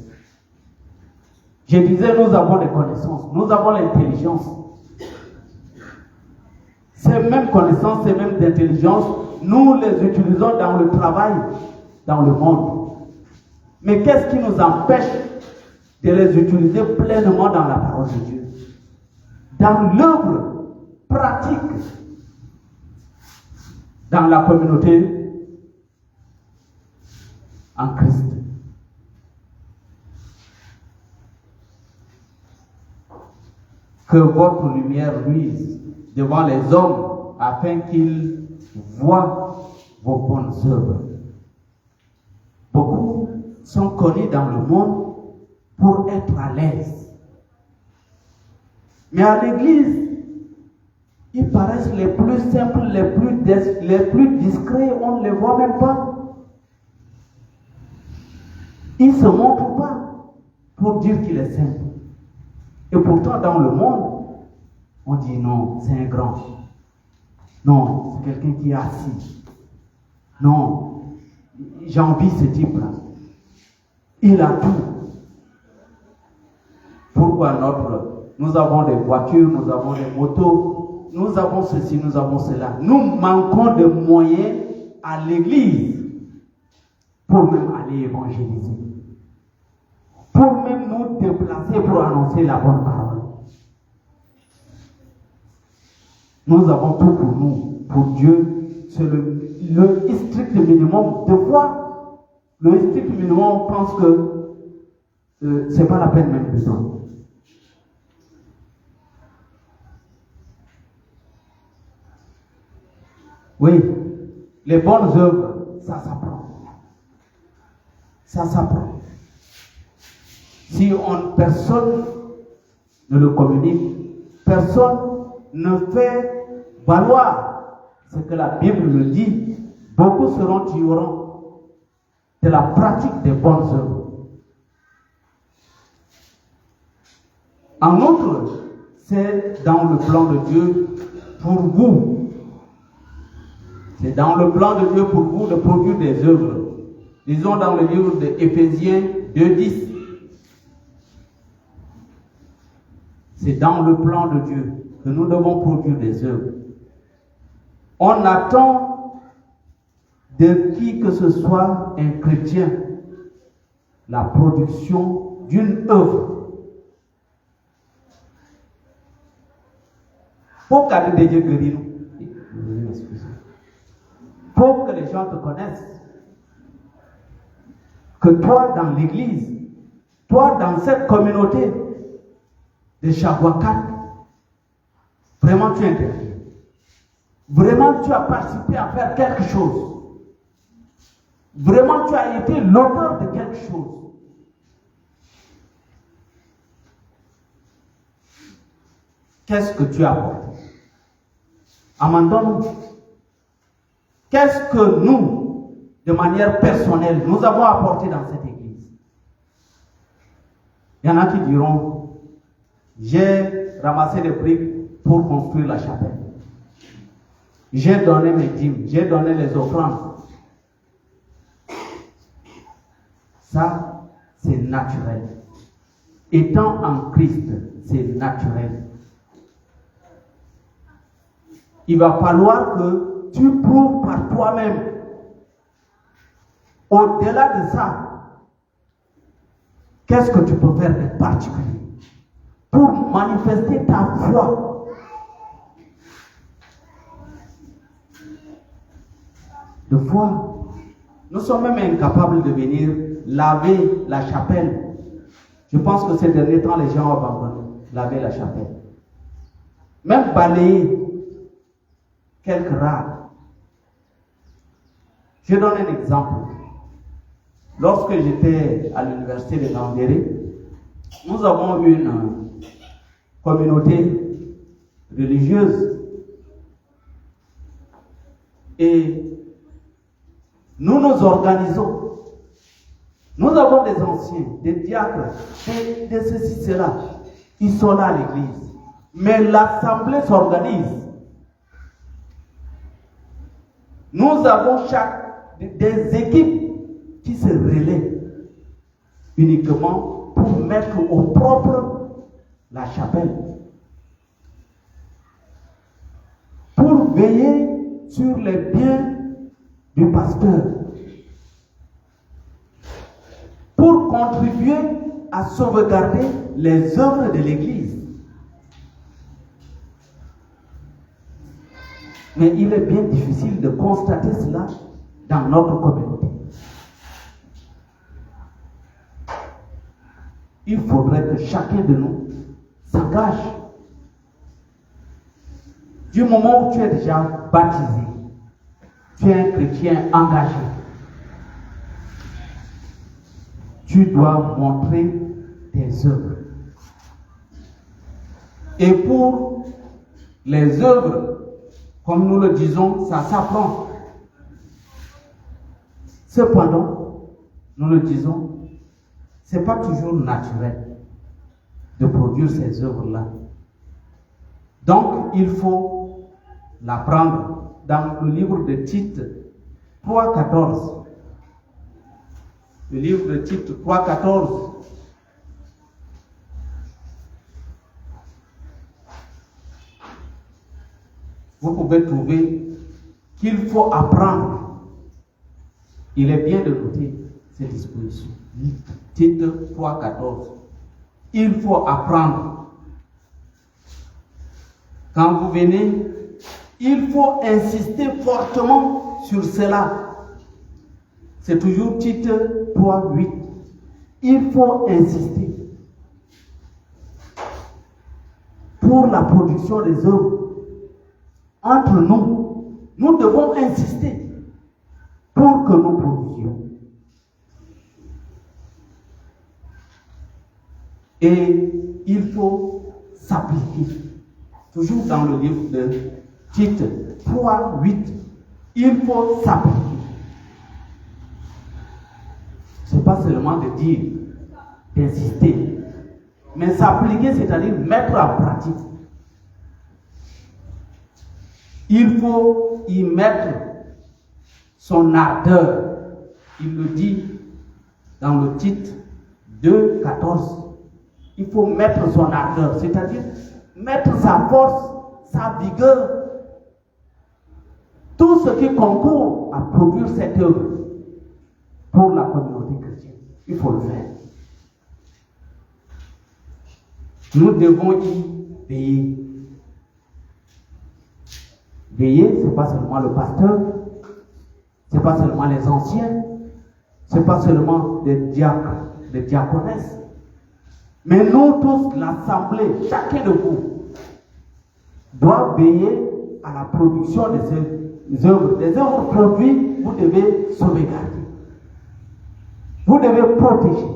Je disais, nous avons des connaissances, nous avons l'intelligence. Ces mêmes connaissances, ces mêmes intelligences, nous les utilisons dans le travail, dans le monde. Mais qu'est-ce qui nous empêche de les utiliser pleinement dans la parole de Dieu? Dans l'œuvre pratique, dans la communauté en Christ. Que votre lumière luise devant les hommes afin qu'ils voient vos bonnes œuvres. Beaucoup sont connus dans le monde pour être à l'aise. Mais à l'église, ils paraissent les plus simples, les plus discrets, on ne les voit même pas. Ils ne se montrent pas pour dire qu'il est simple. Et pourtant, dans le monde, on dit non, c'est un grand. Non, c'est quelqu'un qui est assis. Non, j'envie ce type-là. Il a tout. Pourquoi nous avons des voitures, nous avons des motos, nous avons ceci, nous avons cela. Nous manquons de moyens à l'église pour même aller évangéliser. Pour même nous déplacer pour annoncer la bonne parole. Nous avons tout pour nous, pour Dieu. C'est le strict minimum. Des fois, le strict minimum, on pense que ce n'est pas la peine même de donner. Oui, les bonnes œuvres, ça s'apprend. Ça s'apprend. Si personne ne le communique, personne ne fait valoir ce que la Bible le dit, beaucoup seront ignorants de la pratique des bonnes œuvres. En outre, c'est dans le plan de Dieu pour vous. C'est dans le plan de Dieu pour vous de produire des œuvres. Disons dans le livre d'Éphésiens 2:10. C'est dans le plan de Dieu que nous devons produire des œuvres. On attend de qui que ce soit un chrétien la production d'une œuvre. Pour que Dieu guérisse nous. Pour que les gens te connaissent. Que toi dans l'église, toi dans cette communauté de Chaguacat, vraiment tu interviens. Vraiment tu as participé à faire quelque chose. Vraiment tu as été l'auteur de quelque chose. Qu'est-ce que tu as apporté? Amandons-nous. Qu'est-ce que nous, de manière personnelle, nous avons apporté dans cette église? Il y en a qui diront, j'ai ramassé des briques pour construire la chapelle. J'ai donné mes dîmes, j'ai donné les offrandes. Ça, c'est naturel. Étant en Christ, c'est naturel. Il va falloir que tu prouves par toi-même. Au-delà de ça, qu'est-ce que tu peux faire de particulier pour manifester ta foi? De foi. Nous sommes même incapables de venir laver la chapelle. Je pense que ces derniers temps, les gens ont abandonné laver la chapelle. Même balayer quelques rares. Je donne un exemple. Lorsque j'étais à l'université de Gambéré, nous avons une communauté religieuse Et nous nous organisons. Nous avons des anciens, des diacres, de ceci, cela. Ils sont là à l'église. Mais l'assemblée s'organise. Nous avons des équipes qui se relaient uniquement pour mettre au propre la chapelle. Pour veiller sur les biens du pasteur. Pour contribuer à sauvegarder les œuvres de l'Église. Mais il est bien difficile de constater cela dans notre communauté. Il faudrait que chacun de nous s'engage. Du moment où tu es déjà baptisé, tu es un chrétien engagé. Tu dois montrer tes œuvres. Et pour les œuvres, comme nous le disons, ça s'apprend. Cependant, nous le disons, ce n'est pas toujours naturel de produire ces œuvres-là. Donc, il faut l'apprendre. Dans le livre de Tite 3,14. Le livre de Tite 3,14. Vous pouvez trouver qu'il faut apprendre. Il est bien de noter ces dispositions. Tite 3,14. Il faut apprendre. Quand vous venez, il faut insister fortement sur cela. C'est toujours Tite 3,8. Il faut insister pour la production des œuvres. Entre nous, nous devons insister pour que nous produisions. Et il faut s'appliquer. Toujours dans le livre de Tite 3,8, il faut s'appliquer. Ce n'est pas seulement de dire, d'insister, mais s'appliquer, c'est-à-dire mettre en pratique. Il faut y mettre son ardeur. Il le dit dans le titre 2,14. Il faut mettre son ardeur, c'est-à-dire mettre sa force, sa vigueur, tout ce qui concourt à produire cette œuvre pour la communauté chrétienne. Il faut le faire. Nous devons y veiller. Veiller, ce n'est pas seulement le pasteur, ce n'est pas seulement les anciens, ce n'est pas seulement les diacres, les diaconesses, mais nous tous, l'assemblée, chacun de vous, doit veiller à la production des œuvres. Les œuvres produites, vous devez sauvegarder. Vous devez protéger.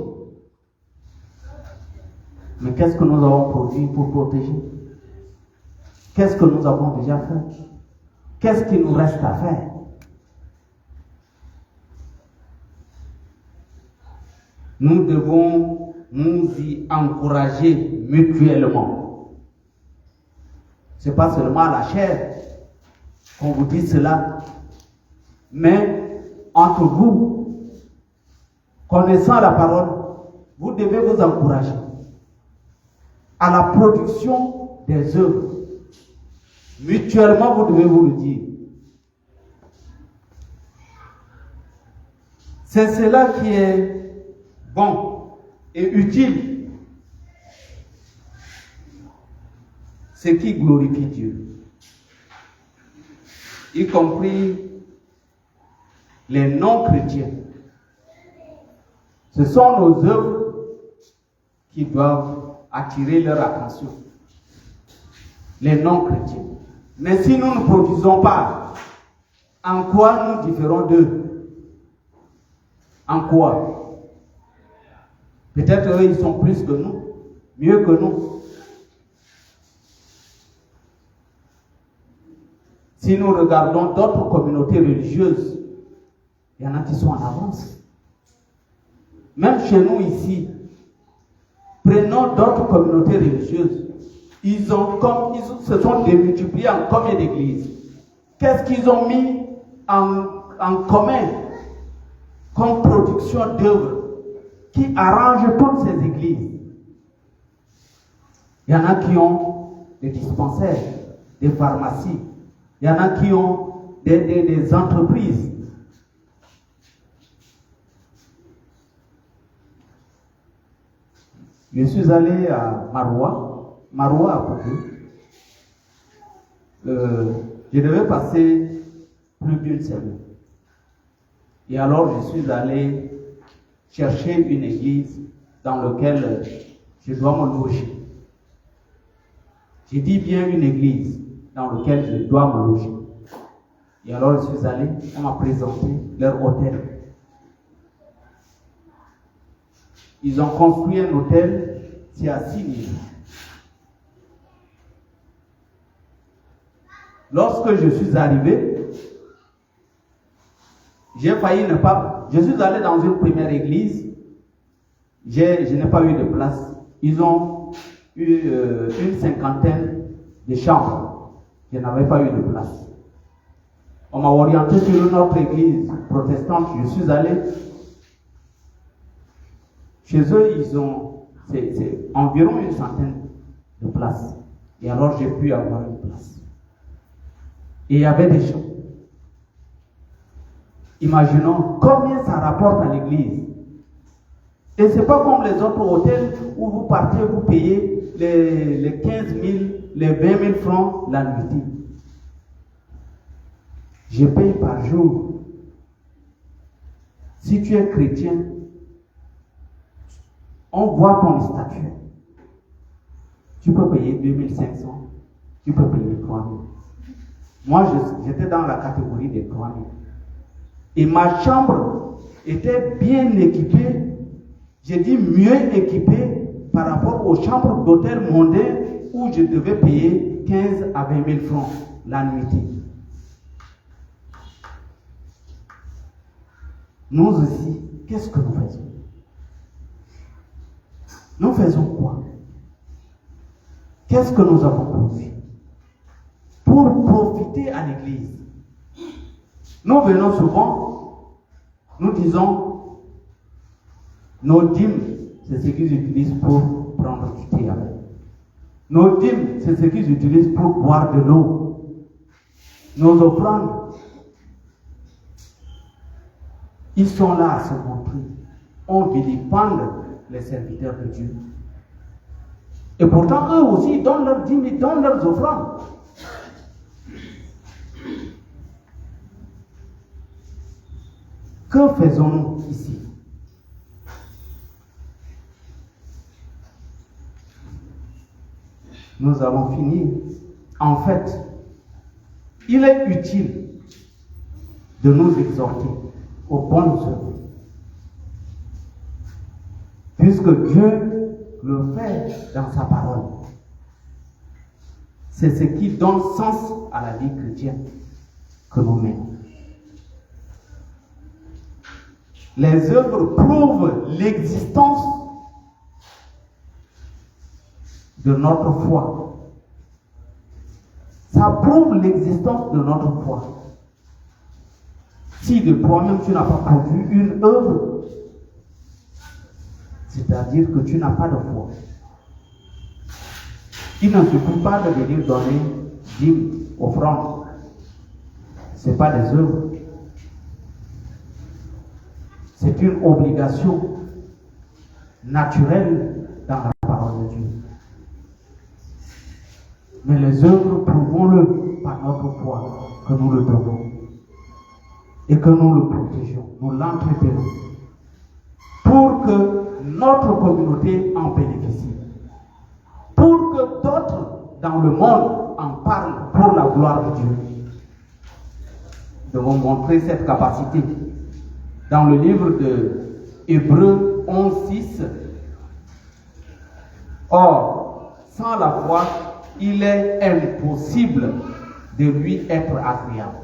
Mais qu'est-ce que nous avons produit pour protéger? Qu'est-ce que nous avons déjà fait? Qu'est-ce qu'il nous reste à faire? Nous devons nous y encourager mutuellement. Ce n'est pas seulement à la chair qu'on vous dit cela, mais entre vous, connaissant la parole, vous devez vous encourager à la production des œuvres. Mutuellement, vous devez vous le dire. C'est cela qui est bon et utile. Ce qui glorifie Dieu. Y compris les non-chrétiens. Ce sont nos œuvres qui doivent attirer leur attention. Les non-chrétiens. Mais si nous ne produisons pas, en quoi nous différons d'eux? En quoi? Peut-être eux, ils sont plus que nous, mieux que nous. Si Si nous regardons d'autres communautés religieuses, il y en a qui sont en avance. Même chez nous ici, prenons d'autres communautés religieuses. Ils se sont démultipliés en combien d'églises? Qu'est-ce qu'ils ont mis en commun comme production d'œuvres qui arrange toutes ces églises? Il y en a qui ont des dispensaires, des pharmacies. Il y en a qui ont des entreprises. Je suis allé à Maroua à Poutou. Je devais passer plus d'une semaine. Et alors je suis allé chercher une église dans laquelle je dois me loger. J'ai dit bien une église dans laquelle je dois me loger. Et alors je suis allé, on m'a présenté leur hôtel. Ils ont construit un hôtel, c'est à 6 niveaux. Lorsque je suis arrivé, j'ai failli ne pas... Je suis allé dans une première église, je n'ai pas eu de place. Ils ont eu une cinquantaine de chambres. Je n'avais pas eu de place. On m'a orienté sur une autre église protestante. Je suis allé. Chez eux, ils ont c'est environ une centaine de places. Et alors, j'ai pu avoir une place. Et il y avait des gens. Imaginons combien ça rapporte à l'église. Et ce n'est pas comme les autres hôtels où vous partez, vous payez les 15 000, les 20 000 francs la nuitée. Je paye par jour. Si tu es chrétien, on voit ton statut. Tu peux payer 2500, tu peux payer 3000. Moi, j'étais dans la catégorie des 3000. Et ma chambre était bien équipée, j'ai dit mieux équipée par rapport aux chambres d'hôtel mondains où je devais payer 15 à 20 000 francs la nuitée. Nous aussi, qu'est-ce que nous faisons? Nous faisons quoi? Qu'est-ce que nous avons produit pour profiter à l'église? Nous venons souvent, nous disons, nos dîmes, c'est ce qu'ils utilisent pour prendre du thé avec. Nos dîmes, c'est ce qu'ils utilisent pour boire de l'eau. Nos offrandes, ils sont là à se montrer. On vilipende les serviteurs de Dieu. Et pourtant, eux aussi, ils donnent leurs dîmes, ils donnent leurs offrandes. Que faisons-nous ici? Nous avons fini. En fait, il est utile de nous exhorter aux bonnes œuvres. Puisque Dieu le fait dans sa parole. C'est ce qui donne sens à la vie chrétienne que nous menons. Les œuvres prouvent l'existence de notre foi. Ça prouve l'existence de notre foi. Si de toi-même tu n'as pas produit une œuvre, c'est-à-dire que tu n'as pas de foi. Il ne suffit pas de venir donner 10 offrandes. Ce n'est pas des œuvres. C'est une obligation naturelle dans la parole de Dieu. Mais les œuvres, prouvons-le par notre foi que nous le donnons et que nous le protégeons, nous l'entretenons pour que notre communauté en bénéficie, pour que d'autres dans le monde en parlent pour la gloire de Dieu. Nous devons montrer cette capacité. Dans le livre de Hébreux 11:6, or, sans la foi, il est impossible de lui être agréable.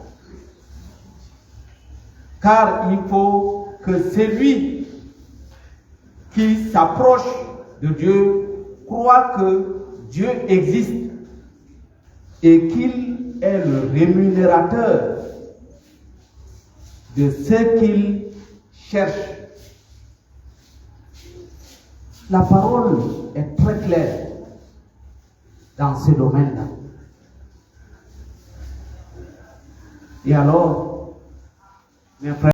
Car il faut que celui qui s'approche de Dieu croit que Dieu existe et qu'il est le rémunérateur de ce qu'il cherche. La parole est très claire dans ce domaine-là. Et alors, mes frères,